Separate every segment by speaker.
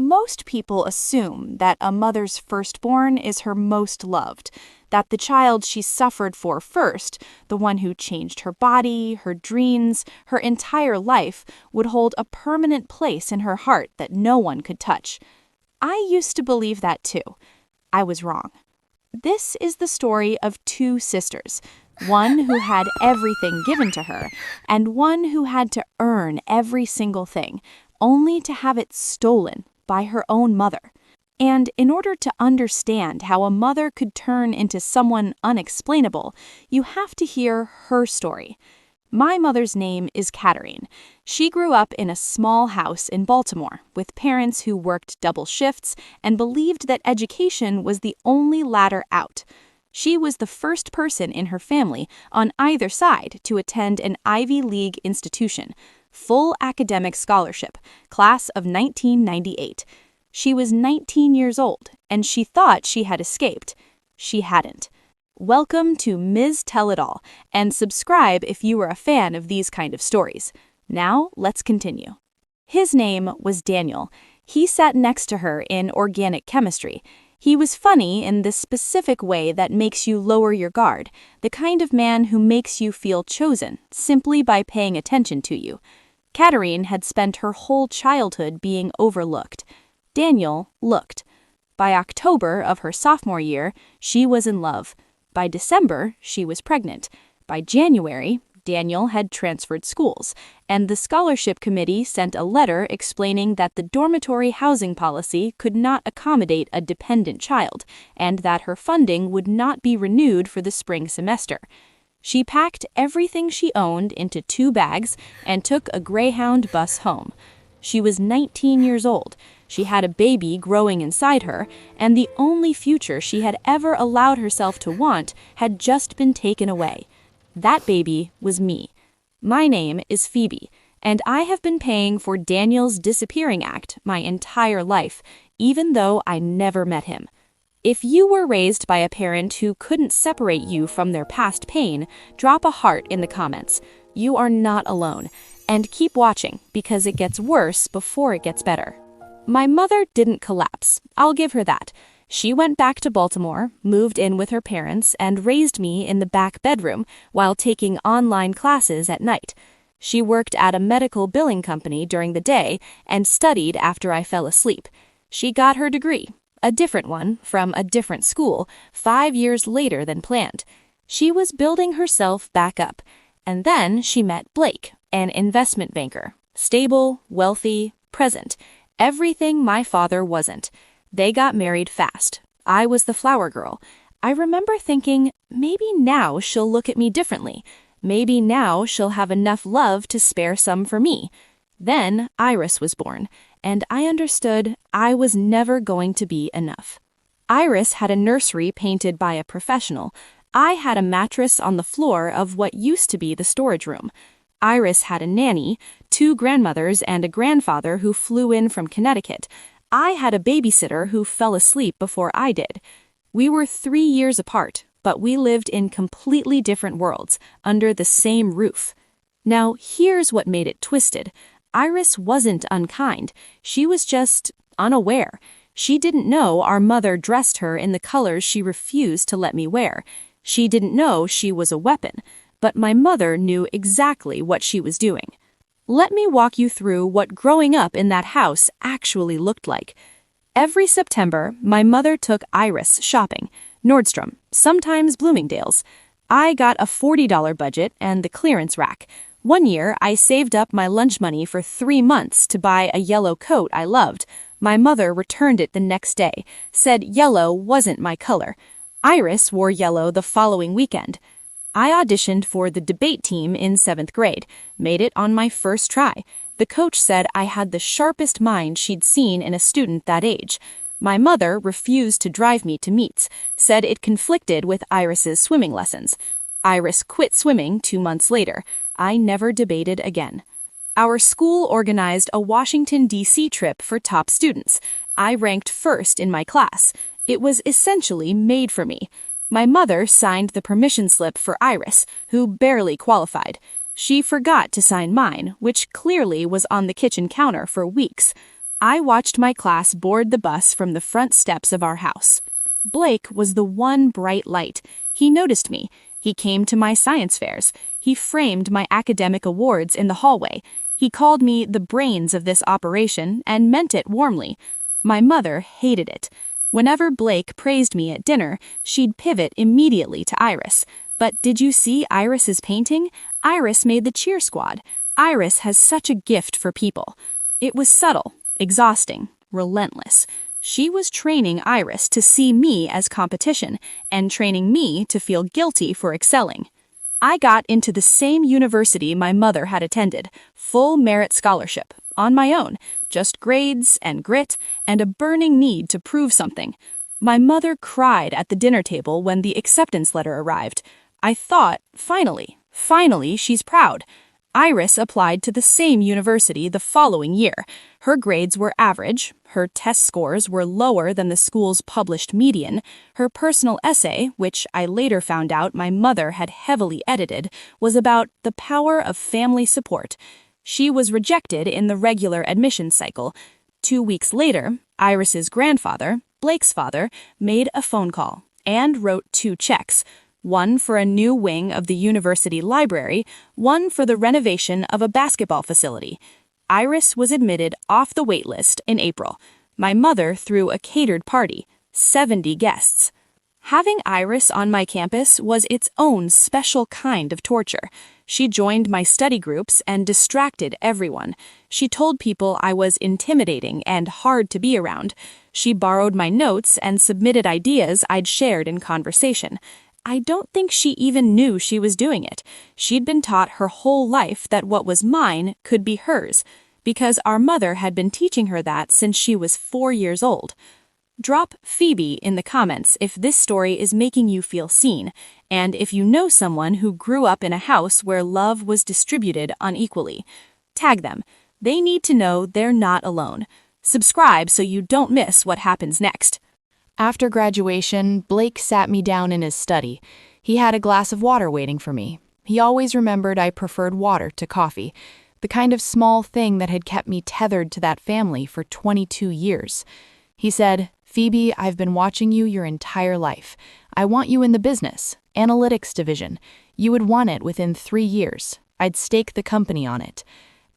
Speaker 1: Most people assume that a mother's firstborn is her most loved, that the child she suffered for first, the one who changed her body, her dreams, her entire life, would hold a permanent place in her heart that no one could touch. I used to believe that too. I was wrong. This is the story of two sisters, one who had everything given to her, and one who had to earn every single thing, only to have it stolen by her own mother. And in order to understand how a mother could turn into someone unexplainable, you have to hear her story. My mother's name is Katarine. She grew up in a small house in Baltimore with parents who worked double shifts and believed that education was the only ladder out. She was the first person in her family on either side to attend an Ivy League institution, full academic scholarship, class of 1998. She was 19 years old, and she thought she had escaped. She hadn't. Welcome to Ms. Tell-It-All, and subscribe if you are a fan of these kind of stories. Now, let's continue. His name was Daniel. He sat next to her in organic chemistry. He was funny in the specific way that makes you lower your guard, the kind of man who makes you feel chosen simply by paying attention to you. Katarine had spent her whole childhood being overlooked. Daniel looked. By October of her sophomore year, she was in love. By December, she was pregnant. By January, Daniel had transferred schools, and the scholarship committee sent a letter explaining that the dormitory housing policy could not accommodate a dependent child, and that her funding would not be renewed for the spring semester. She packed everything she owned into 2 bags and took a Greyhound bus home. She was 19 years old. She had a baby growing inside her, and the only future she had ever allowed herself to want had just been taken away. That baby was me. My name is Phoebe, and I have been paying for Daniel's disappearing act my entire life, even though I never met him. If you were raised by a parent who couldn't separate you from their past pain, drop a heart in the comments. You are not alone. And keep watching, because it gets worse before it gets better. My mother didn't collapse. I'll give her that. She went back to Baltimore, moved in with her parents, and raised me in the back bedroom while taking online classes at night. She worked at a medical billing company during the day and studied after I fell asleep. She got her degree, a different one, from a different school, 5 years later than planned. She was building herself back up. And then she met Blake, an investment banker. Stable, wealthy, present. Everything my father wasn't. They got married fast. I was the flower girl. I remember thinking, maybe now she'll look at me differently. Maybe now she'll have enough love to spare some for me. Then Iris was born, and I understood I was never going to be enough. Iris had a nursery painted by a professional. I had a mattress on the floor of what used to be the storage room. Iris had a nanny, 2 grandmothers, and a grandfather who flew in from Connecticut. I had a babysitter who fell asleep before I did. We were 3 years apart, but we lived in completely different worlds, under the same roof. Now, here's what made it twisted. Iris wasn't unkind. She was just unaware. She didn't know our mother dressed her in the colors she refused to let me wear. She didn't know she was a weapon, but my mother knew exactly what she was doing. Let me walk you through what growing up in that house actually looked like. Every September, my mother took Iris shopping, Nordstrom, sometimes Bloomingdale's. I got a $40 budget and the clearance rack. One year, I saved up my lunch money for 3 months to buy a yellow coat I loved. My mother returned it the next day, said yellow wasn't my color. Iris wore yellow the following weekend. I auditioned for the debate team in 7th grade, made it on my first try. The coach said I had the sharpest mind she'd seen in a student that age. My mother refused to drive me to meets, said it conflicted with Iris's swimming lessons. Iris quit swimming 2 months later. I never debated again. Our school organized a Washington, D.C. trip for top students. I ranked first in my class. It was essentially made for me. My mother signed the permission slip for Iris, who barely qualified. She forgot to sign mine, which clearly was on the kitchen counter for weeks. I watched my class board the bus from the front steps of our house. Blake was the one bright light. He noticed me. He came to my science fairs. He framed my academic awards in the hallway. He called me the brains of this operation and meant it warmly. My mother hated it. Whenever Blake praised me at dinner, she'd pivot immediately to Iris. But did you see Iris's painting? Iris made the cheer squad. Iris has such a gift for people. It was subtle, exhausting, relentless. She was training Iris to see me as competition and training me to feel guilty for excelling. I got into the same university my mother had attended, full merit scholarship, on my own, just grades and grit and a burning need to prove something. My mother cried at the dinner table when the acceptance letter arrived. I thought, finally, she's proud. Iris applied to the same university the following year. Her grades were average, her test scores were lower than the school's published median, her personal essay, which I later found out my mother had heavily edited, was about the power of family support. She was rejected in the regular admissions cycle. 2 weeks later, Iris's grandfather, Blake's father, made a phone call and wrote 2 checks. One for a new wing of the university library, one for the renovation of a basketball facility. Iris was admitted off the wait list in April. My mother threw a catered party, 70 guests. Having Iris on my campus was its own special kind of torture. She joined my study groups and distracted everyone. She told people I was intimidating and hard to be around. She borrowed my notes and submitted ideas I'd shared in conversation. I don't think she even knew she was doing it. She'd been taught her whole life that what was mine could be hers, because our mother had been teaching her that since she was 4 years old. Drop Phoebe in the comments if this story is making you feel seen, and if you know someone who grew up in a house where love was distributed unequally. Tag them. They need to know they're not alone. Subscribe so you don't miss what happens next. After graduation, Blake sat me down in his study. He had a glass of water waiting for me. He always remembered I preferred water to coffee, the kind of small thing that had kept me tethered to that family for 22 years. He said, "Phoebe, I've been watching you your entire life. I want you in the business, analytics division. You would want it within 3 years. I'd stake the company on it."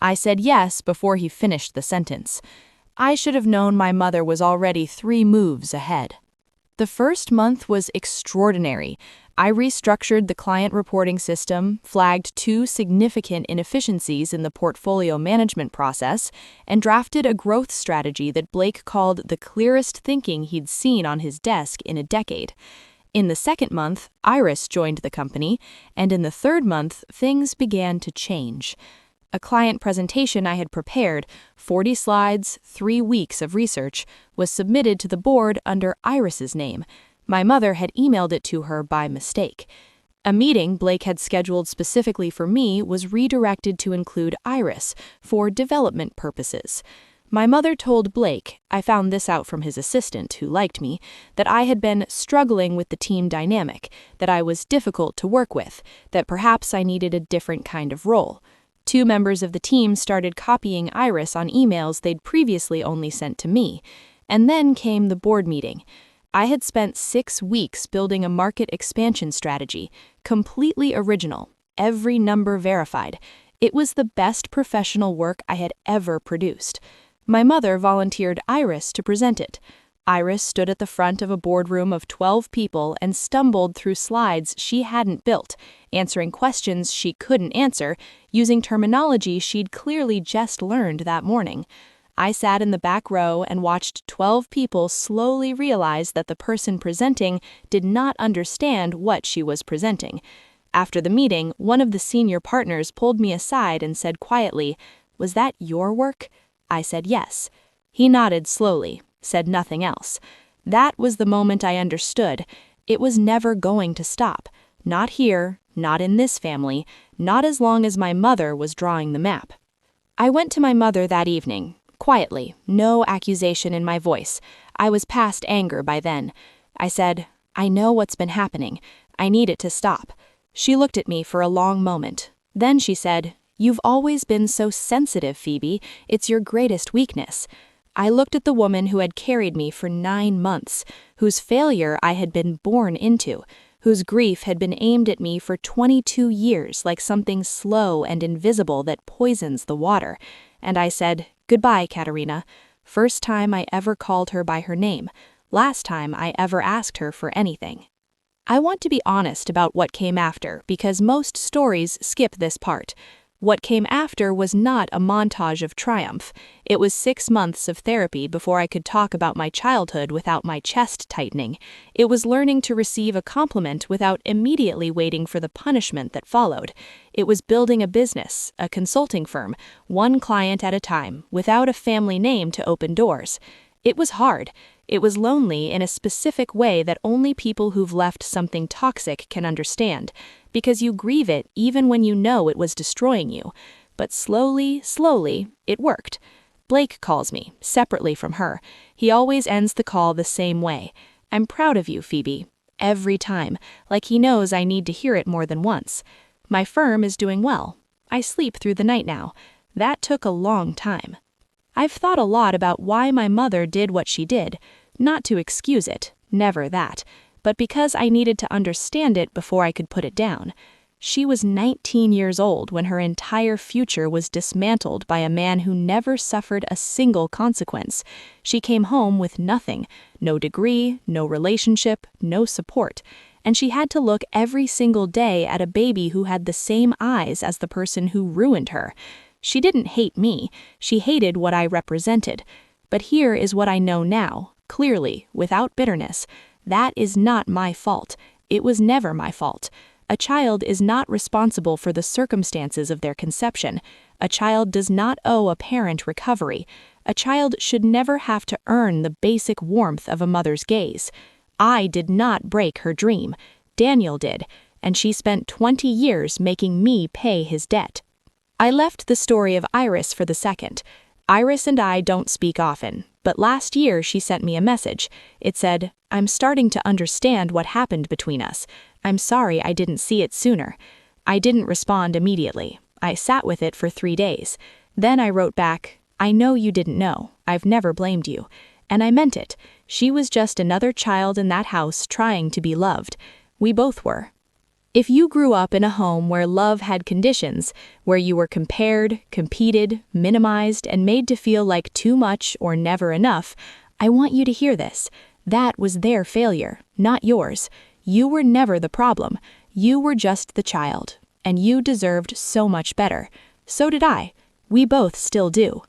Speaker 1: I said yes before he finished the sentence. I should have known my mother was already 3 moves ahead. The first month was extraordinary. I restructured the client reporting system, flagged 2 significant inefficiencies in the portfolio management process, and drafted a growth strategy that Blake called the clearest thinking he'd seen on his desk in a decade. In the second month, Iris joined the company, and in the third month, things began to change. A client presentation I had prepared, 40 slides, 3 weeks of research, was submitted to the board under Iris's name. My mother had emailed it to her by mistake. A meeting Blake had scheduled specifically for me was redirected to include Iris for development purposes. My mother told Blake, I found this out from his assistant who liked me, that I had been struggling with the team dynamic, that I was difficult to work with, that perhaps I needed a different kind of role. 2 members of the team started copying Iris on emails they'd previously only sent to me. And then came the board meeting. I had spent 6 weeks building a market expansion strategy, completely original, every number verified. It was the best professional work I had ever produced. My mother volunteered Iris to present it. Iris stood at the front of a boardroom of 12 people and stumbled through slides she hadn't built, answering questions she couldn't answer, using terminology she'd clearly just learned that morning. I sat in the back row and watched 12 people slowly realize that the person presenting did not understand what she was presenting. After the meeting, one of the senior partners pulled me aside and said quietly, "Was that your work?" I said yes. He nodded slowly, said nothing else. That was the moment I understood. It was never going to stop. Not here, not in this family, not as long as my mother was drawing the map. I went to my mother that evening, quietly, no accusation in my voice. I was past anger by then. I said, "I know what's been happening. I need it to stop." She looked at me for a long moment. Then she said, "You've always been so sensitive, Phoebe. It's your greatest weakness." I looked at the woman who had carried me for 9 months, whose failure I had been born into, whose grief had been aimed at me for 22 years like something slow and invisible that poisons the water, and I said, "Goodbye, Katarina." First time I ever called her by her name, last time I ever asked her for anything. I want to be honest about what came after because most stories skip this part. What came after was not a montage of triumph. It was 6 months of therapy before I could talk about my childhood without my chest tightening. It was learning to receive a compliment without immediately waiting for the punishment that followed. It was building a business, a consulting firm, one client at a time, without a family name to open doors. It was hard. It was lonely in a specific way that only people who've left something toxic can understand, because you grieve it even when you know it was destroying you. But slowly, it worked. Blake calls me, separately from her. He always ends the call the same way. "I'm proud of you, Phoebe." Every time, like he knows I need to hear it more than once. My firm is doing well. I sleep through the night now. That took a long time. I've thought a lot about why my mother did what she did, not to excuse it, never that, but because I needed to understand it before I could put it down. She was 19 years old when her entire future was dismantled by a man who never suffered a single consequence. She came home with nothing, no degree, no relationship, no support, and she had to look every single day at a baby who had the same eyes as the person who ruined her. She didn't hate me, she hated what I represented. But here is what I know now, clearly, without bitterness. That is not my fault. It was never my fault. A child is not responsible for the circumstances of their conception. A child does not owe a parent recovery. A child should never have to earn the basic warmth of a mother's gaze. I did not break her dream. Daniel did, and she spent 20 years making me pay his debt. I left the story of Iris for the second. Iris and I don't speak often, but last year she sent me a message. It said, "I'm starting to understand what happened between us. I'm sorry I didn't see it sooner." I didn't respond immediately. I sat with it for 3 days. Then I wrote back, "I know you didn't know. I've never blamed you." And I meant it. She was just another child in that house trying to be loved. We both were. If you grew up in a home where love had conditions, where you were compared, competed, minimized, and made to feel like too much or never enough, I want you to hear this. That was their failure, not yours. You were never the problem. You were just the child. And you deserved so much better. So did I. We both still do.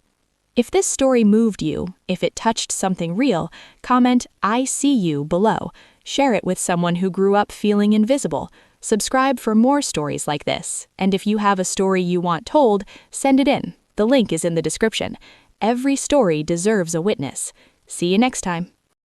Speaker 1: If this story moved you, if it touched something real, comment "I see you" below. Share it with someone who grew up feeling invisible. Subscribe for more stories like this, and if you have a story you want told, send it in. The link is in the description. Every story deserves a witness. See you next time.